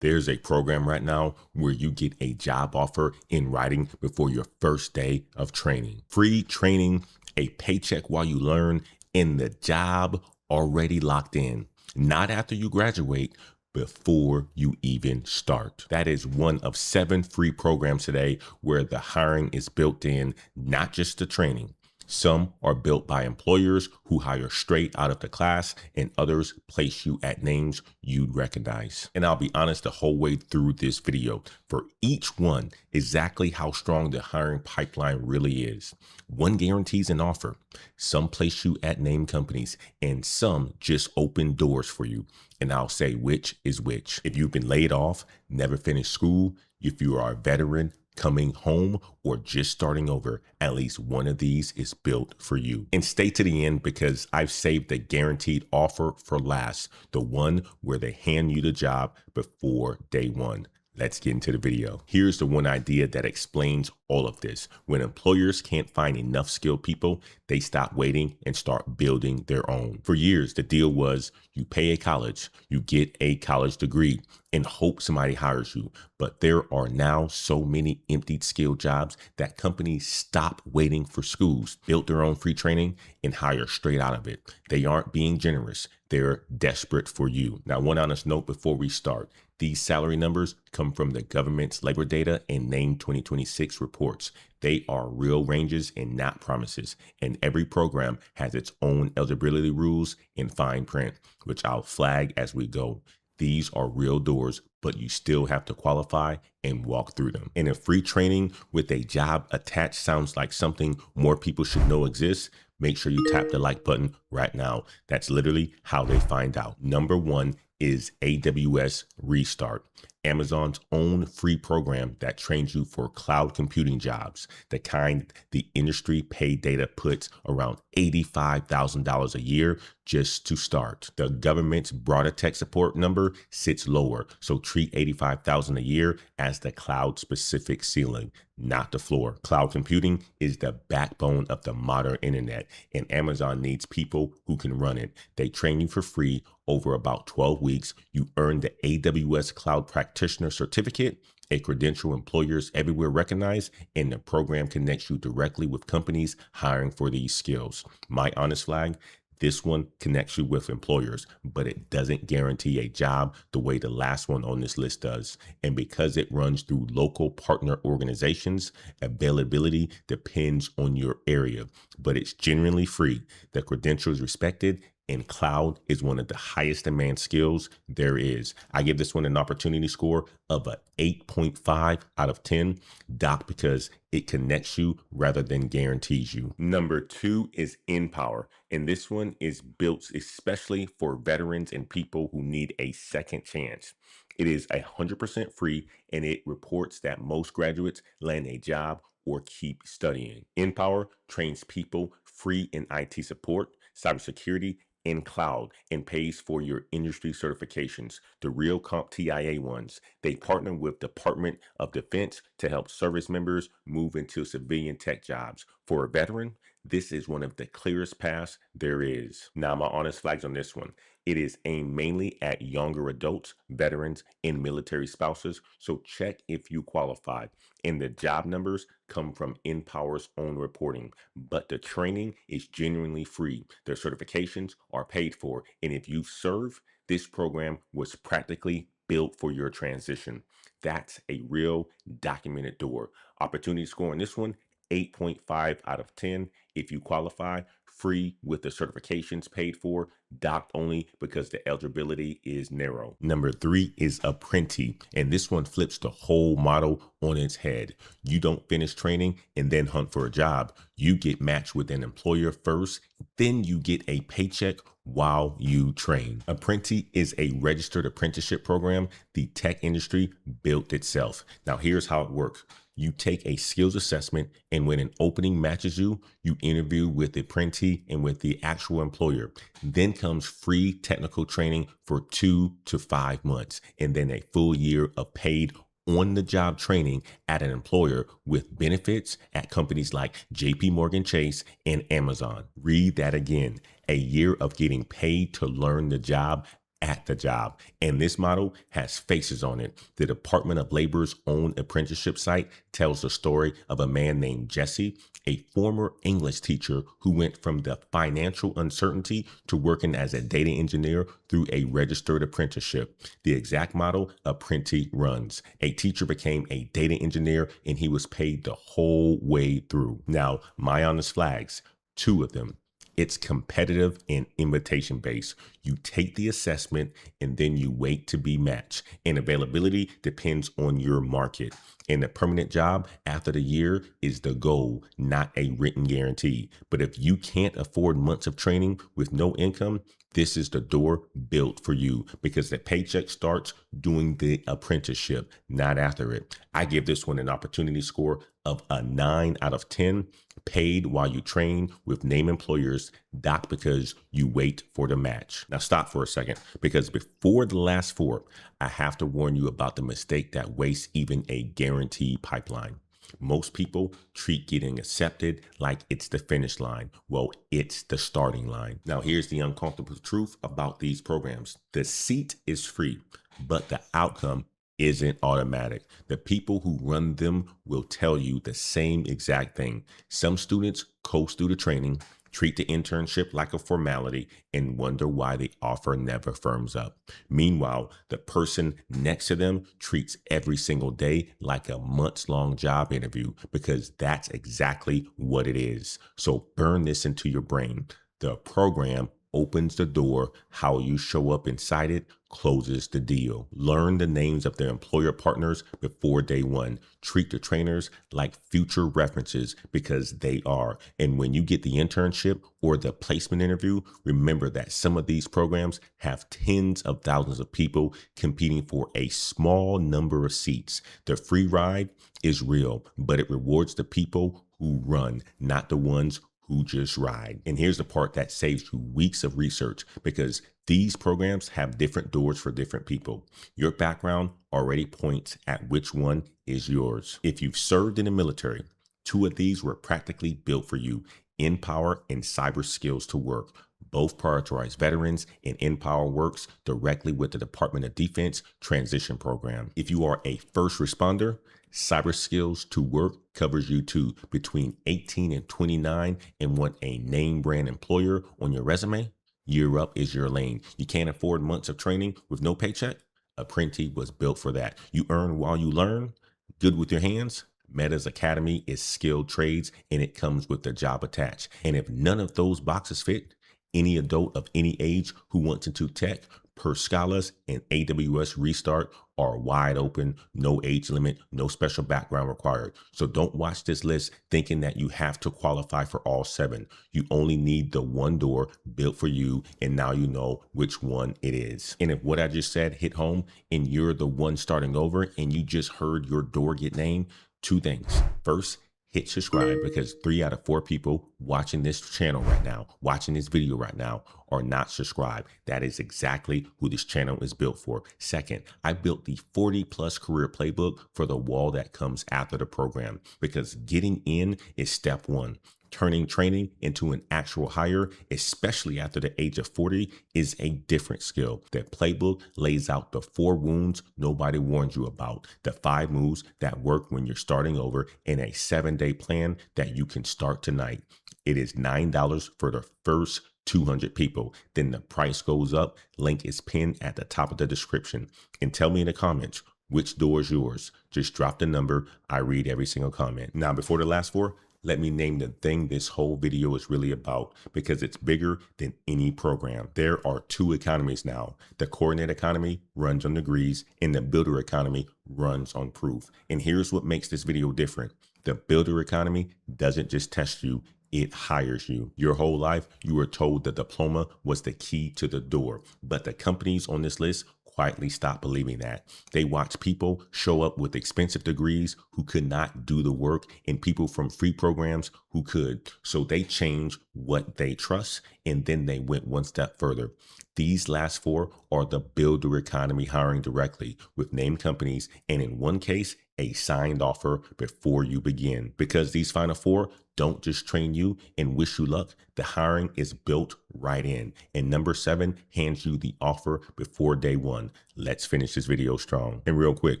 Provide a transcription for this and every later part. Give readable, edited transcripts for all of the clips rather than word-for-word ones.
There's a program right now where you get a job offer in writing before your first day of training. Free training, a paycheck while you learn, and the job already locked in. Not after you graduate, before you even start. That is one of 7 free programs today where the hiring is built in, not just the training. Some are built by employers who hire straight out of the class, and others place you at names you'd recognize. And I'll be honest the whole way through this video, for each one, exactly how strong the hiring pipeline really is. One guarantees an offer. Some place you at name companies, and some just open doors for you. And I'll say which is which. If you've been laid off, never finished school, if you are a veteran, coming home, or just starting over, at least one of these is built for you. And stay to the end because I've saved the guaranteed offer for last, the one where they hand you the job before day one. Let's get into the video. Here's the one idea that explains all of this. When employers can't find enough skilled people, they stop waiting and start building their own. For years, the deal was you pay a college, you get a college degree, and hope somebody hires you. But there are now so many empty skill jobs that companies stop waiting for schools, build their own free training, and hire straight out of it. They aren't being generous. They're desperate for you. Now, one honest note before we start. These salary numbers come from the government's labor data and NAME 2026 reports. They are real ranges and not promises. And every program has its own eligibility rules and fine print, which I'll flag as we go. These are real doors, but you still have to qualify and walk through them. And if free training with a job attached sounds like something more people should know exists, make sure you tap the like button right now. That's literally how they find out. Number 1 is AWS Restart, Amazon's own free program that trains you for cloud computing jobs, the kind the industry paid data puts around $85,000 a year just to start. The government's broader tech support number sits lower, so treat $85,000 a year as the cloud-specific ceiling, not the floor. Cloud computing is the backbone of the modern internet, and Amazon needs people who can run it. They train you for free over about 12 weeks. You earn the AWS Cloud Practitioner Certificate, a credential employers everywhere recognize, and the program connects you directly with companies hiring for these skills. My honest flag, this one connects you with employers, but it doesn't guarantee a job the way the last one on this list does. And because it runs through local partner organizations, availability depends on your area, but it's generally free. The credential is respected, and cloud is one of the highest demand skills there is. I give this one an opportunity score of a 8.5 out of 10, Doc, because it connects you rather than guarantees you. Number 2 is InPower, and this one is built especially for veterans and people who need a second chance. It is 100% free, and it reports that most graduates land a job or keep studying. InPower trains people free in IT support, cybersecurity, in cloud, and pays for your industry certifications, the real CompTIA ones. They partner with Department of Defense to help service members move into civilian tech jobs. For a veteran, this is one of the clearest paths there is. Now, my honest flags on this one. It is aimed mainly at younger adults, veterans, and military spouses, so check if you qualify. And the job numbers come from InPower's own reporting, but the training is genuinely free. Their certifications are paid for, and if you serve, this program was practically built for your transition. That's a real documented door. Opportunity score on this one, 8.5 out of 10. If you qualify, free with the certifications paid for, docked only because the eligibility is narrow. Number 3 is Apprenti, and this one flips the whole model on its head. You don't finish training and then hunt for a job. You get matched with an employer first, then you get a paycheck while you train. Apprenti is a registered apprenticeship program the tech industry built itself. Now here's how it works. You take a skills assessment, and when an opening matches you, you interview with the apprentice and with the actual employer. Then comes free technical training for 2 to 5 months, and then a full year of paid on-the-job training at an employer with benefits at companies like JP Morgan Chase and Amazon. Read that again. A year of getting paid to learn the job at the job. And this model has faces on it. The Department of Labor's own apprenticeship site tells the story of a man named Jesse, a former English teacher who went from the financial uncertainty to working as a data engineer through a registered apprenticeship. The exact model Apprenti runs. A teacher became a data engineer and he was paid the whole way through. Now, my honest flags, two of them. It's competitive and invitation based. You take the assessment and then you wait to be matched. And availability depends on your market. And a permanent job after the year is the goal, not a written guarantee. But if you can't afford months of training with no income, this is the door built for you, because the paycheck starts doing the apprenticeship, not after it. I give this one an opportunity score of a 9 out of 10. Paid while you train with name employers, doc because you wait for the match. Now stop for a second, because before the last four, I have to warn you about the mistake that wastes even a guaranteed pipeline. Most people treat getting accepted like it's the finish line. Well, it's the starting line. Now, here's the uncomfortable truth about these programs. The seat is free, but the outcome isn't automatic. The people who run them will tell you the same exact thing. Some students coast through the training, treat the internship like a formality, and wonder why the offer never firms up. Meanwhile, the person next to them treats every single day like a months-long job interview, because that's exactly what it is. So burn this into your brain. The program opens the door. How you show up inside it closes the deal. Learn the names of their employer partners before day one. Treat the trainers like future references, because they are. And when you get the internship or the placement interview, remember that some of these programs have tens of thousands of people competing for a small number of seats. The free ride is real, but it rewards the people who run, not the ones who just ride. And here's the part that saves you weeks of research, because these programs have different doors for different people. Your background already points at which one is yours. If you've served in the military, two of these were practically built for you: Empower and Cyber Skills to Work. Both prioritize veterans, and Empower works directly with the Department of Defense transition program. If you are a first responder, Cyber Skills to Work covers you too, between 18 and 29, and want a name brand employer on your resume. Year Up is your lane. You can't afford months of training with no paycheck? Apprenti was built for that. You earn while you learn. Good with your hands? Meta's Academy is skilled trades, and it comes with the job attached. And if none of those boxes fit, any adult of any age who wants into tech, Per Scholars and AWS Restart are wide open, no age limit, no special background required. So don't watch this list thinking that you have to qualify for all 7. You only need the one door built for you, and now you know which one it is. And if what I just said hit home and you're the one starting over and you just heard your door get named, 2 things. First, hit subscribe, because 3 out of 4 people watching this channel right now, watching this video right now, are not subscribed. That is exactly who this channel is built for. Second, I built the 40+ career playbook for the wall that comes after the program, because getting in is step 1. Turning training into an actual hire, especially after the age of 40, is a different skill. The playbook lays out the 4 wounds nobody warned you about, the 5 moves that work when you're starting over, and a 7-day plan that you can start tonight. It is $9 for the first 200 people. Then the price goes up. Link is pinned at the top of the description. And tell me in the comments, which door is yours? Just drop the number. I read every single comment. Now, before the last 4, let me name the thing this whole video is really about, because it's bigger than any program. There are 2 economies now. The coordinate economy runs on degrees, and the builder economy runs on proof. And here's what makes this video different. The builder economy doesn't just test you, it hires you. Your whole life, you were told the diploma was the key to the door, but the companies on this list quietly stopped believing that. They watched people show up with expensive degrees who could not do the work, and people from free programs who could. So they changed what they trust, and then they went one step further. These last 4 are the builder economy, hiring directly with named companies, and in one case, a signed offer before you begin. Because these final four don't just train you and wish you luck, the hiring is built right in. And number 7 hands you the offer before day 1. Let's finish this video strong. And real quick,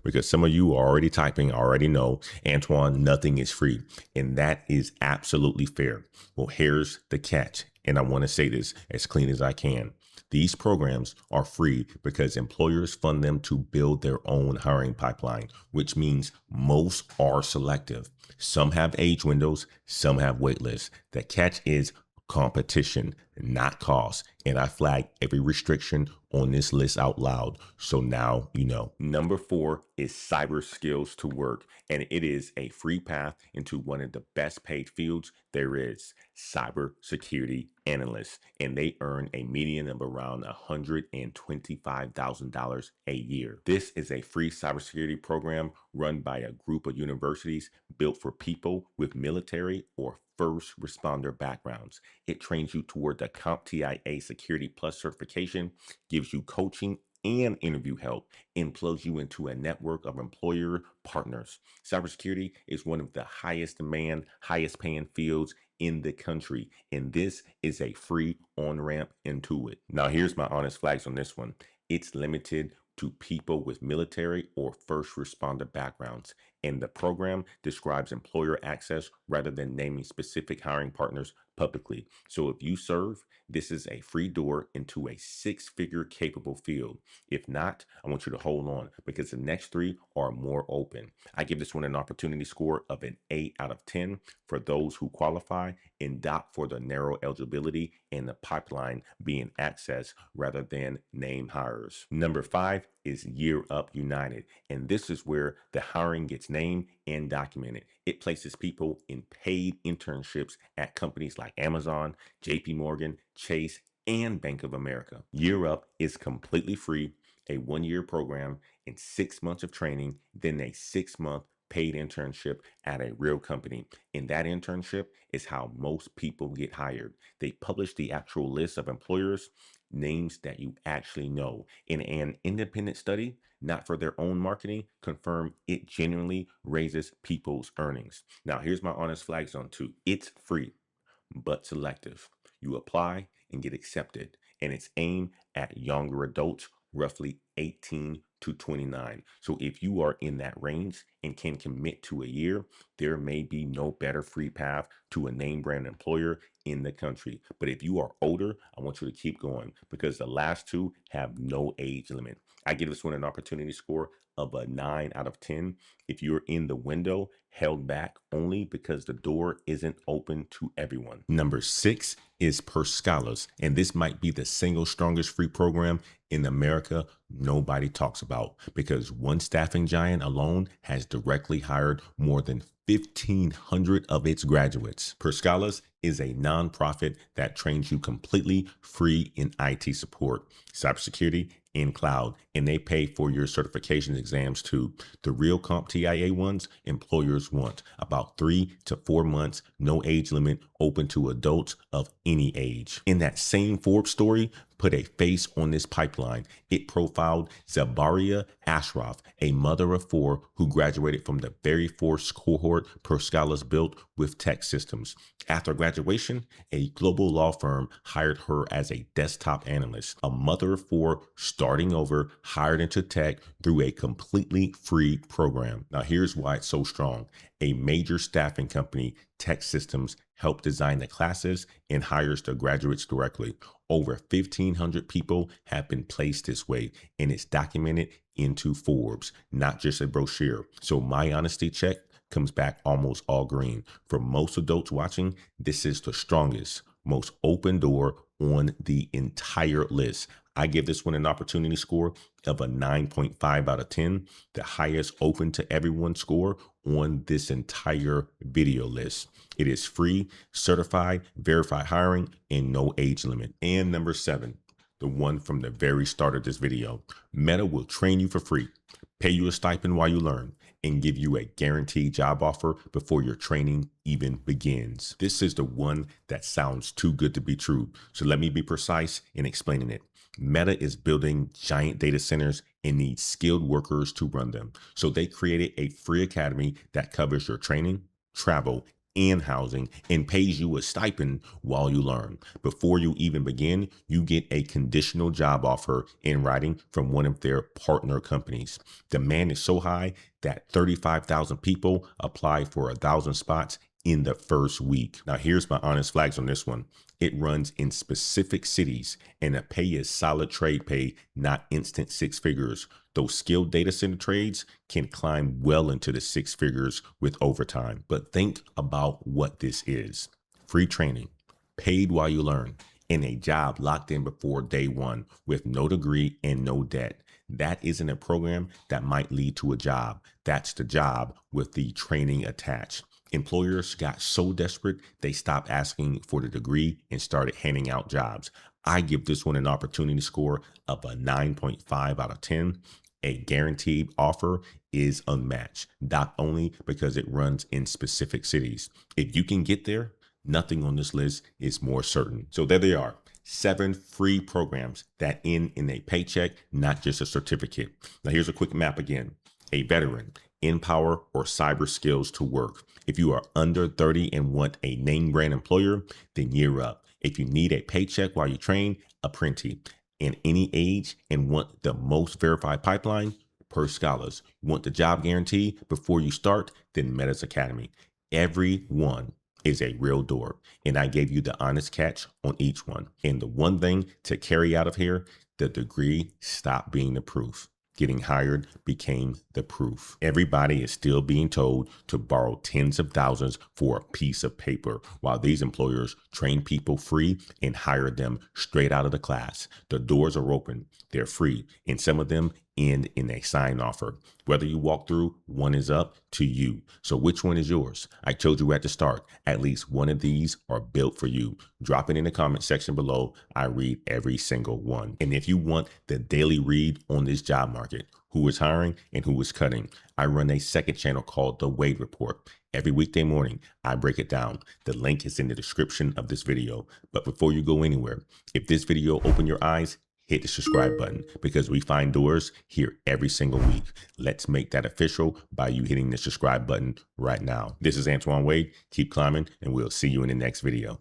because some of you are already typing, already know, Antoine, nothing is free. And that is absolutely fair. Well, here's the catch. And I want to say this as clean as I can. These programs are free because employers fund them to build their own hiring pipeline, which means most are selective. Some have age windows, some have wait lists. The catch is competition, not cost. And I flag every restriction on this list out loud. So now you know. Number 4 is cyber skills to work. And it is a free path into one of the best paid fields there is, cybersecurity analysts. And they earn a median of around $125,000 a year. This is a free cybersecurity program run by a group of universities built for people with military or first responder backgrounds. It trains you toward the CompTIA Security Plus certification, gives you coaching and interview help, and plugs you into a network of employer partners. Cybersecurity is one of the highest demand, highest paying fields in the country, and this is a free on-ramp into it. Now, here's my honest flags on this one. It's limited to people with military or first responder backgrounds, and the program describes employer access rather than naming specific hiring partners publicly. So if you serve, this is a free door into a 6-figure capable field. If not, I want you to hold on because the next 3 are more open. I give this one an opportunity score of an 8 out of 10 for those who qualify and dot for the narrow eligibility and the pipeline being accessed rather than name hires. Number 5 is Year Up United, and this is where the hiring gets named and documented. It places people in paid internships at companies like Amazon, JP Morgan, Chase, and Bank of America. Year Up is completely free, a 1-year program and 6 months of training, then a 6-month paid internship at a real company. And that internship is how most people get hired. They publish the actual list of employers, names that you actually know. In an independent study, not for their own marketing, confirm it genuinely raises people's earnings. Now, here's my honest flags on 2. It's free, but selective. You apply and get accepted, and it's aimed at younger adults, roughly 18 to 29. So if you are in that range and can commit to a year, there may be no better free path to a name brand employer in the country. But if you are older, I want you to keep going because the last 2 have no age limit. I give this one an opportunity score of a 9 out of 10. If you're in the window, held back only because the door isn't open to everyone. Number 6 is Perscalas, and this might be the single strongest free program in America nobody talks about because one staffing giant alone has directly hired more than 1,500 of its graduates. Perscalas is a nonprofit that trains you completely free in IT support, cybersecurity, and cloud, and they pay for your certification exams too. The real CompTIA ones, employers want about 3 to 4 months, no age limit, open to adults of any age. In that same Forbes story, put a face on this pipeline. It profiled Zabaria Ashraf, a mother of 4 who graduated from the very first cohort Perscalas built with tech systems. After graduation, a global law firm hired her as a desktop analyst. A mother of 4 starting over, hired into tech through a completely free program. Now here's why it's so strong. A major staffing company, Tech Systems, helped design the classes and hires the graduates directly. Over 1,500 people have been placed this way, and it's documented into Forbes, not just a brochure. So my honesty check comes back almost all green. For most adults watching, this is the strongest, most open door on the entire list. I give this one an opportunity score of a 9.5 out of 10, the highest open to everyone score on this entire video list. It is free, certified, verified hiring, and no age limit. And number 7, the one from the very start of this video, Meta will train you for free, pay you a stipend while you learn, and give you a guaranteed job offer before your training even begins. This is the one that sounds too good to be true. So let me be precise in explaining it. Meta is building giant data centers and need skilled workers to run them. So they created a free academy that covers your training, travel, and housing and pays you a stipend while you learn. Before you even begin, you get a conditional job offer in writing from one of their partner companies. Demand is so high that 35,000 people apply for 1,000 spots in the first week. Now, here's my honest flags on this one. It runs in specific cities and the pay is solid trade pay, not instant six figures. Those skilled data center trades can climb well into the six figures with overtime. But think about what this is. Free training, paid while you learn, and a job locked in before day one with no degree and no debt. That isn't a program that might lead to a job. That's the job with the training attached. Employers got so desperate, they stopped asking for the degree and started handing out jobs. I give this one an opportunity score of a 9.5 out of 10. A guaranteed offer is unmatched, not only because it runs in specific cities. If you can get there, nothing on this list is more certain. So there they are. 7 free programs that end in a paycheck, not just a certificate. Now here's a quick map again. A veteran, Empower, or cyber skills to work. If you are under 30 and want a name brand employer, then you're up. If you need a paycheck while you train, Apprenti. In any age and want the most verified pipeline, Per Scholars. Want the job guarantee before you start, then Meta's Academy. Every one is a real door, and I gave you the honest catch on each one. And the one thing to carry out of here, the degree stopped being the proof. Getting hired became the proof. Everybody is still being told to borrow tens of thousands for a piece of paper, while these employers train people free and hire them straight out of the class. The doors are open, they're free, and some of them end in a sign offer. Whether you walk through, one is up to you. So which one is yours? I told you at the start, at least one of these are built for you. Drop it in the comment section below. I read every single one. And if you want the daily read on this job market, who is hiring and who is cutting, I run a second channel called The Wade Report. Every weekday morning, I break it down. The link is in the description of this video. But before you go anywhere, if this video opened your eyes, hit the subscribe button because we find doors here every single week. Let's make that official by you hitting the subscribe button right now. This is Antoine Wade. Keep climbing and we'll see you in the next video.